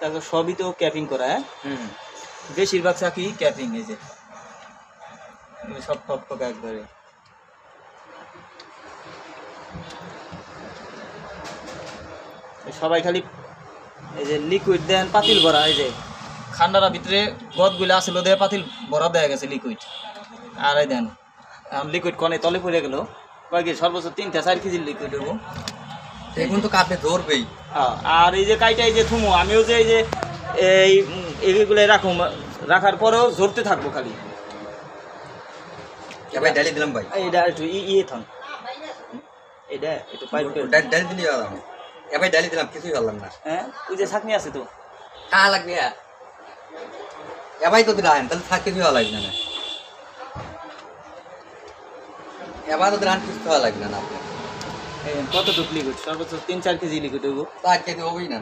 তারপর সবই তো ক্যাপিং করা, হ্যাঁ বেশিরভাগ চাকি ক্যাপিং, এই যে সব টক একবারে। সবাই খালি এই যে লিকুইড দেন পাতিল ভরা, এই যে ঠান্ডার ভিতরে গদগুলো আসলো দেয় পাতিল ভরা দেয়া গেছে লিকুইড, আর এই দেন লিকুইড কনে তলে পড়ে গেল কয়েক সর্বোচ্চ 3-4 কেজি লিকুইড হবো, এখন তো কাপে ধরবেই। আর এই যে কাইটা এই যে থুমো আমিও যে এই যে এইগুলো রাখার পরেও ঝরতে থাকবো খালি। ভাই ডালি দিলাম ভাই, এটা একটু ইয়ে থাম, এটা একটু পাইপ ডালি দিলি ভাই ডালি দিলাম, কিছুই করলাম না। হ্যাঁ ওই যে ছাকনি আছে তো কা লাগবে ভাই, তো দিলাম তাহলে থাকতে কিছু লাগবে না, এবার তো রান কিছু লাগবে না। কতটুকু লিকুইড? সর্বোচ্চ 3-4 কেজি লিকুইড হইব, 4 কেজি হবেই না।